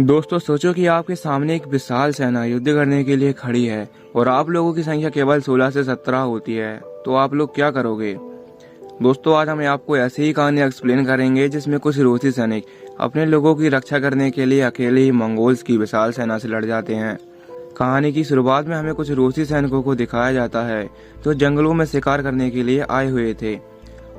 दोस्तों, सोचो कि आपके सामने एक विशाल सेना युद्ध करने के लिए खड़ी है और आप लोगों की संख्या केवल 16 से 17 होती है, तो आप लोग क्या करोगे। दोस्तों, आज हम आपको ऐसी ही कहानी एक्सप्लेन करेंगे जिसमें कुछ रूसी सैनिक अपने लोगों की रक्षा करने के लिए अकेले ही मंगोल्स की विशाल सेना से लड़ जाते हैं। कहानी की शुरुआत में हमें कुछ रूसी सैनिकों को दिखाया जाता है जो जंगलों में शिकार करने के लिए आए हुए थे।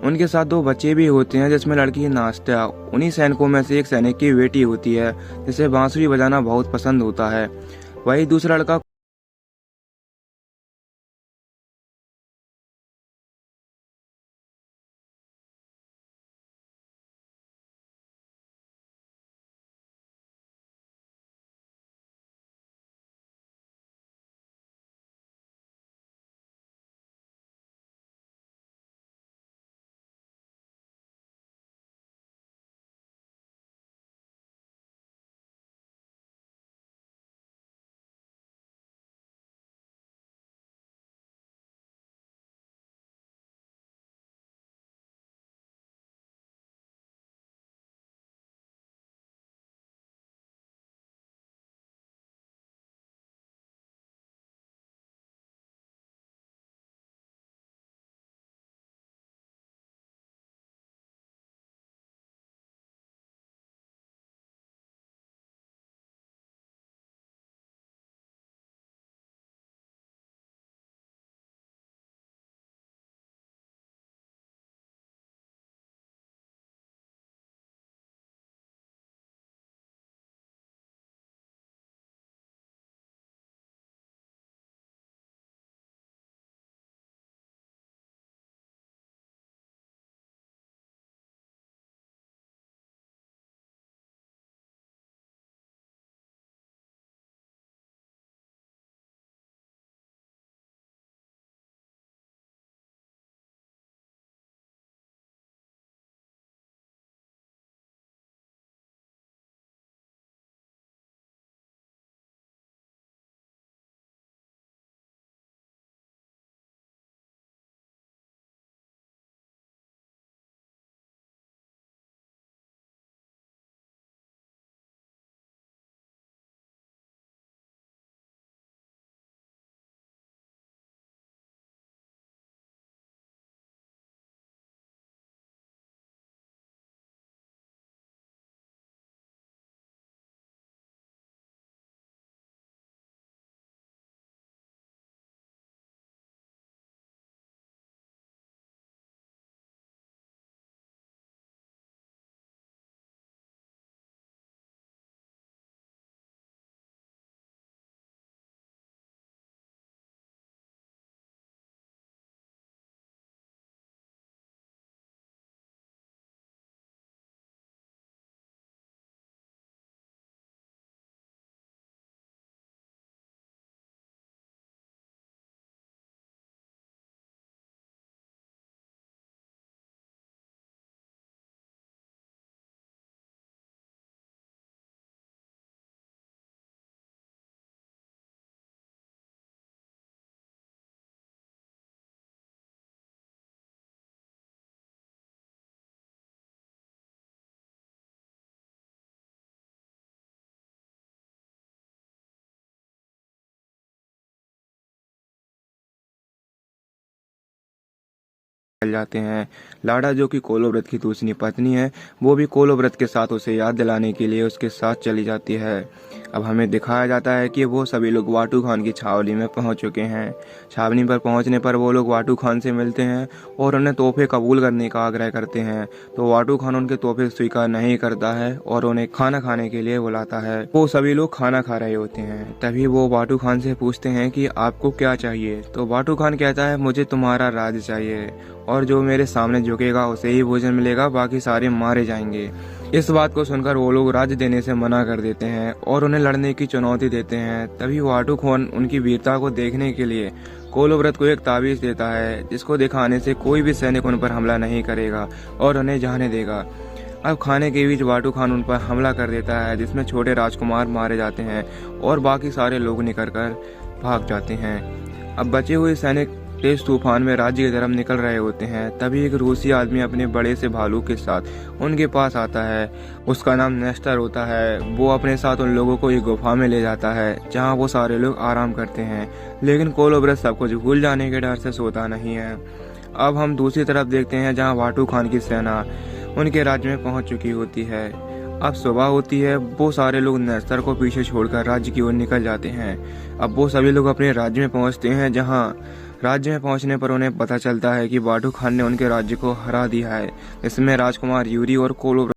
उनके साथ दो बच्चे भी होते हैं जिसमें लड़की नास्टा उन्हीं सैनिकों में से एक सैनिक की बेटी होती है जिसे बांसुरी बजाना बहुत पसंद होता है। वही दूसरा लड़का चल जाते हैं। लाडा, जो कि कोलोव्रत की दूसरी पत्नी है, वो भी कोलोव्रत के साथ उसे याद दिलाने के लिए उसके साथ चली जाती है। अब हमें दिखाया जाता है कि वो सभी लोग वाटू खान की छावनी में पहुंच चुके हैं। छावनी पर पहुंचने पर वो लोग वाटू खान से मिलते हैं और उन्हें तोहफे कबूल करने का आग्रह करते हैं, तो वाटू खान उनके तोहफे स्वीकार नहीं करता है और उन्हें खाना खाने के लिए बुलाता है। वो सभी लोग खाना खा रहे होते हैं, तभी वो वाटू खान से पूछते हैं कि आपको क्या चाहिए, तो वाटू खान कहता है मुझे तुम्हारा राज चाहिए और जो मेरे सामने झुकेगा उसे ही भोजन मिलेगा, बाकी सारे मारे जाएंगे। इस बात को सुनकर वो लोग राज्य देने से मना कर देते हैं और उन्हें लड़ने की चुनौती देते हैं। तभी वाटू खान उनकी वीरता को देखने के लिए कोलोव्रत को एक ताबीज देता है जिसको दिखाने से कोई भी सैनिक उन पर हमला नहीं करेगा और उन्हें जाने देगा। अब खाने के बीच वाटू खान उन पर हमला कर देता है जिसमें छोटे राजकुमार मारे जाते हैं और बाकी सारे लोग निकल कर भाग जाते हैं। अब बचे हुए सैनिक तेज तूफान में राज्य की तरफ निकल रहे होते हैं, तभी एक रूसी आदमी अपने बड़े से भालू के साथ उनके पास आता है। उसका नाम नेस्टर होता है। वो अपने साथ उन लोगों को एक गुफा में ले जाता है जहाँ वो सारे लोग आराम करते हैं, लेकिन कोलोब्रत सब कुछ भूल जाने के डर से सोता नहीं है। अब हम दूसरी तरफ देखते हैं जहाँ वाटू खान की सेना उनके राज्य में पहुंच चुकी होती है। अब सुबह होती है। वो सारे लोग नेस्टर को पीछे छोड़कर राज्य की ओर निकल जाते हैं। अब वो सभी लोग अपने राज्य में पहुंचते हैं, जहां राज्य में पहुंचने पर उन्हें पता चलता है कि वाटू खान ने उनके राज्य को हरा दिया है। इसमें राजकुमार यूरी और कोलोब्रत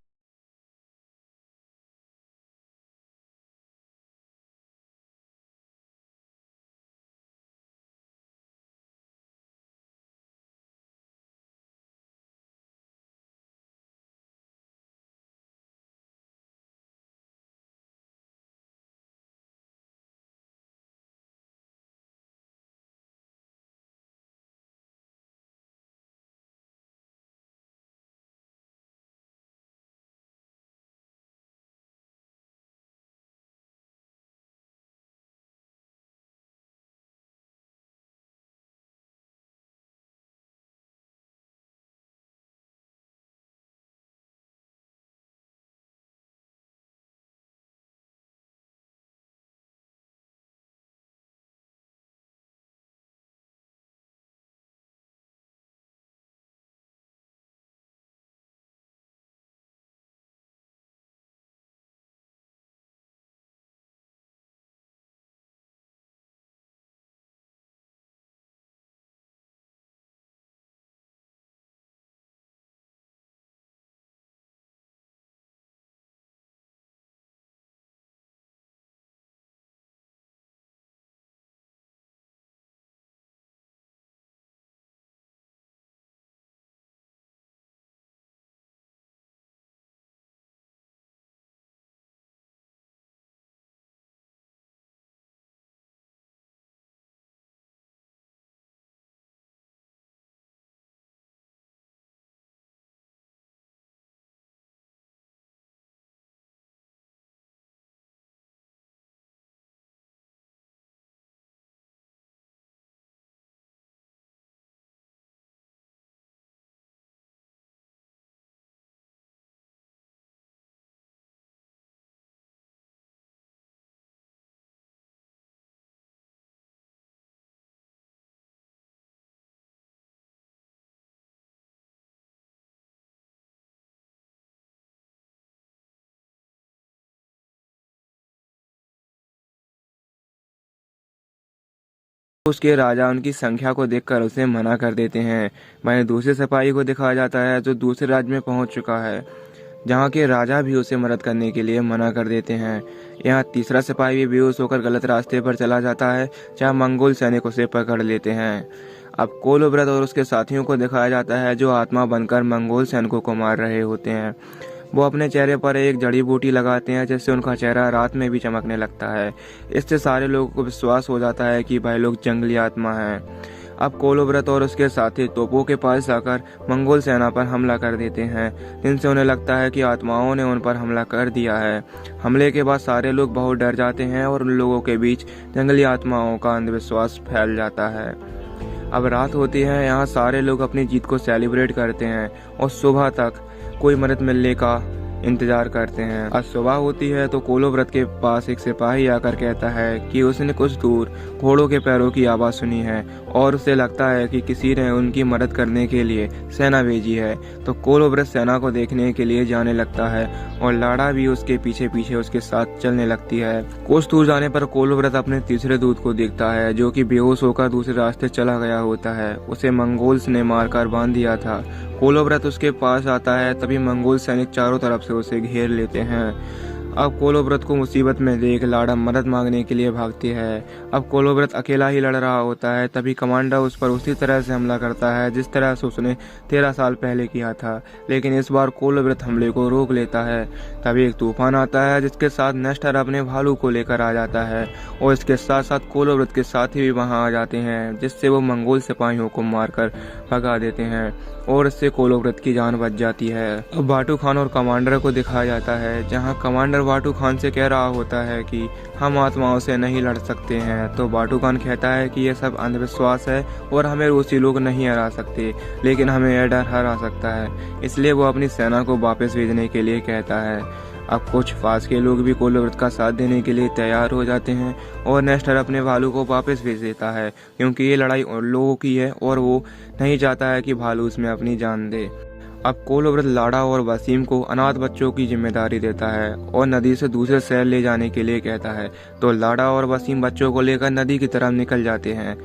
उसके राजा उनकी संख्या को देखकर उसे मना कर देते हैं। वहीं दूसरे सिपाही को दिखाया जाता है जो दूसरे राज्य में पहुंच चुका है, जहां के राजा भी उसे मदद करने के लिए मना कर देते हैं। यहाँ तीसरा सिपाही भी बेहोश होकर गलत रास्ते पर चला जाता है, जहाँ मंगोल सैनिक उसे पकड़ लेते हैं। अब कोलोब्रत और उसके साथियों को दिखाया जाता है जो आत्मा बनकर मंगोल सैनिकों को मार रहे होते हैं। वो अपने चेहरे पर एक जड़ी बूटी लगाते हैं जिससे उनका चेहरा रात में भी चमकने लगता है। इससे सारे लोगों को विश्वास हो जाता है कि भाई लोग जंगली आत्मा हैं। अब कोलोब्रत और उसके साथी तोपों के पास जाकर मंगोल सेना पर हमला कर देते हैं, जिनसे उन्हें लगता है कि आत्माओं ने उन पर हमला कर दिया है। हमले के बाद सारे लोग बहुत डर जाते हैं और उन लोगों के बीच जंगली आत्माओं का अंधविश्वास फैल जाता है। अब रात होती है। यहाँ सारे लोग अपनी जीत को सेलिब्रेट करते हैं और सुबह तक कोई मदद मिलने का इंतजार करते हैं। आज सुबह होती है तो कोलोब्रत के पास एक सिपाही आकर कहता है कि उसने कुछ दूर घोड़ों के पैरों की आवाज सुनी है और उसे लगता है कि किसी ने उनकी मदद करने के लिए सेना भेजी है। तो कोलोब्रत सेना को देखने के लिए जाने लगता है और लाड़ा भी उसके पीछे पीछे उसके साथ चलने लगती है। कुछ दूर जाने पर कोलोब्रत अपने तीसरे दूत को देखता है जो कि बेहोश होकर दूसरे रास्ते चला गया होता है। उसे मंगोल्स ने मारकर बांध दिया था। कोलोब्रत उसके पास आता है, तभी मंगोल सैनिक चारों तरफ से उसे घेर लेते हैं। अब कोलोब्रत को मुसीबत में देख लाड़ा मदद मांगने के लिए भागती है। अब कोलोब्रत अकेला ही लड़ रहा होता है, तभी कमांडर उस पर उसी तरह से हमला करता है जिस तरह से उसने 13 साल पहले किया था, लेकिन इस बार कोलोब्रत हमले को रोक लेता है। तभी एक तूफान आता है जिसके साथ नेस्टर अपने भालू को लेकर आ जाता है और इसके साथ साथ कोलोब्रत के साथी भी वहां आ जाते हैं, जिससे वो मंगोल सिपाहियों को मारकर भगा देते हैं और इससे कोलो व्रत की जान बच जाती है। अब बाटू खान और कमांडर को दिखाया जाता है, जहां कमांडर बाटू खान से कह रहा होता है कि हम आत्माओं से नहीं लड़ सकते हैं। तो बाटू खान कहता है कि यह सब अंधविश्वास है और हमें रूसी लोग नहीं हरा सकते, लेकिन हमें यह डर हरा सकता है। इसलिए वो अपनी सेना को वापस भेजने के लिए कहता है। अब कुछ फास के लोग भी कोलो व्रत का साथ देने के लिए तैयार हो जाते हैं और नेस्टर अपने भालू को वापस भेज देता है, क्योंकि ये लड़ाई उन लोगों की है और वो नहीं चाहता है कि भालू उसमें अपनी जान दे। अब कोलो व्रत लाड़ा और वसीम को अनाथ बच्चों की जिम्मेदारी देता है और नदी से दूसरे शहर ले जाने के लिए कहता है। तो लाड़ा और वसीम बच्चों को लेकर नदी की तरफ निकल जाते हैं।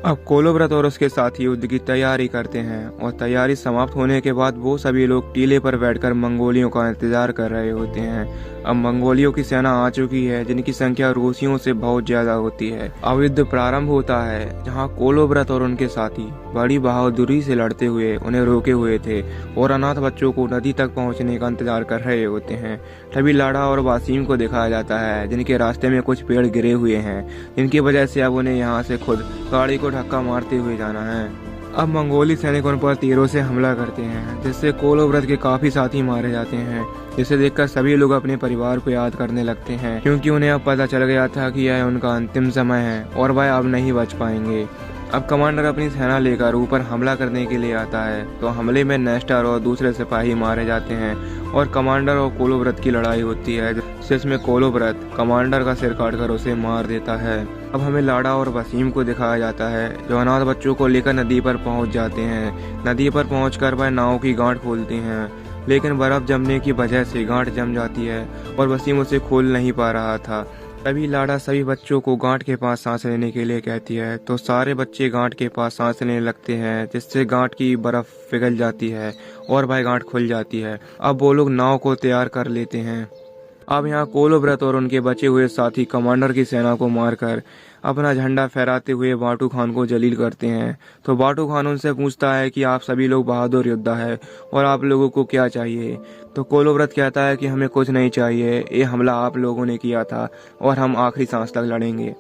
अब कोलो व्रत और उसके साथी युद्ध की तैयारी करते हैं और तैयारी समाप्त होने के बाद वो सभी लोग टीले पर बैठकर मंगोलियों का इंतजार कर रहे होते हैं। अब मंगोलियों की सेना आ चुकी है, जिनकी संख्या रूसियों से बहुत ज्यादा होती है। अब युद्ध प्रारंभ होता है, जहां कोलो व्रत और उनके साथी बड़ी बहादुरी से लड़ते हुए उन्हें रोके हुए थे और अनाथ बच्चों को नदी तक पहुंचने का इंतजार कर रहे होते हैं। तभी लाड़ा और वासीम को दिखाया जाता है, जिनके रास्ते में कुछ पेड़ गिरे हुए हैं, जिनकी वजह से अब उन्हें यहाँ से खुद गाड़ी को धक्का मारते हुए जाना है। अब मंगोली सैनिक उन पर तीरों से हमला करते हैं, जिससे कोलो व्रत के काफी साथी मारे जाते हैं, जिसे देखकर सभी लोग अपने परिवार को याद करने लगते हैं, क्योंकि उन्हें अब पता चल गया था कि यह उनका अंतिम समय है और वह अब नहीं बच पाएंगे। अब कमांडर अपनी सेना लेकर ऊपर हमला करने के लिए आता है, तो हमले में नेस्टर और दूसरे सिपाही मारे जाते हैं और कमांडर और कोलो व्रत की लड़ाई होती है, जिसमें कोलो व्रत कमांडर का सिर काटकर उसे मार देता है। अब हमें लाड़ा और वसीम को दिखाया जाता है, जो अनाथ बच्चों को लेकर नदी पर पहुंच जाते हैं। नदी पर पहुंचकर वह नाव की गांठ खोलते हैं, लेकिन बर्फ जमने की वजह से गांठ जम जाती है और वसीम उसे खोल नहीं पा रहा था। तभी लाड़ा सभी बच्चों को गांठ के पास सांस लेने के लिए कहती है, तो सारे बच्चे गांठ के पास सांस लेने लगते हैं, जिससे गांठ की बर्फ पिघल जाती है और वह गांठ खुल जाती है। अब वो लोग नाव को तैयार कर लेते हैं। अब यहाँ कोलो व्रत और उनके बचे हुए साथी कमांडर की सेना को मारकर अपना झंडा फहराते हुए बाटू खान को जलील करते हैं। तो बाटू खान उनसे पूछता है कि आप सभी लोग बहादुर योद्धा है और आप लोगों को क्या चाहिए। तो कोलो व्रत कहता है कि हमें कुछ नहीं चाहिए, ये हमला आप लोगों ने किया था और हम आखिरी सांस तक लड़ेंगे।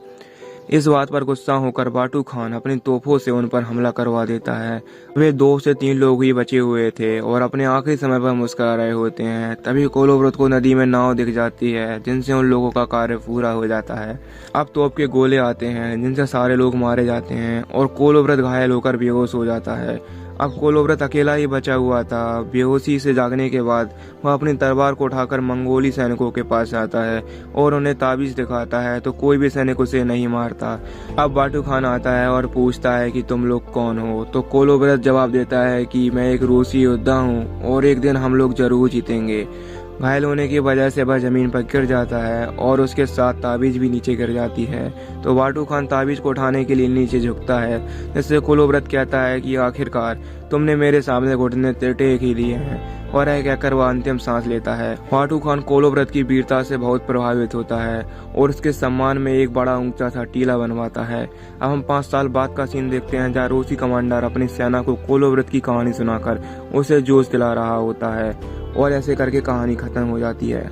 इस बात पर गुस्सा होकर बाटू खान अपनी तोपों से उन पर हमला करवा देता है। वे 2 से 3 लोग ही बचे हुए थे और अपने आखिरी समय पर मुस्कुरा रहे होते हैं। तभी कोलो व्रत को नदी में नाव दिख जाती है, जिनसे उन लोगों का कार्य पूरा हो जाता है। अब तोप के गोले आते हैं, जिनसे सारे लोग मारे जाते हैं और कोलो व्रत घायल होकर बेहोश हो जाता है। अब कोलो व्रत अकेला ही बचा हुआ था। बेहोशी से जागने के बाद वह अपनी तलवार को उठाकर मंगोली सैनिकों के पास जाता है और उन्हें ताबीज दिखाता है, तो कोई भी सैनिक उसे नहीं मारता। अब बाटू खान आता है और पूछता है कि तुम लोग कौन हो। तो कोलो व्रत जवाब देता है कि मैं एक रूसी योद्धा हूँ और एक दिन हम लोग जरूर जीतेंगे। घायल होने की वजह से वह जमीन पर गिर जाता है और उसके साथ ताबीज भी नीचे गिर जाती है। तो बाटू खान ताबीज को उठाने के लिए नीचे झुकता है, जिससे कोलो व्रत कहता है कि आखिरकार तुमने मेरे सामने घुटने टेक ही दिए हैं, और यह कहकर वह अंतिम सांस लेता है। बाटू खान कोलो व्रत की वीरता से बहुत प्रभावित होता है और उसके सम्मान में एक बड़ा ऊंचा सा टीला बनवाता है। अब हम 5 साल बाद का सीन देखते हैं, जहाँ रूसी कमांडर अपनी सेना को कोलो व्रत की कहानी सुनाकर उसे जोश दिला रहा होता है और ऐसे करके कहानी खत्म हो जाती है।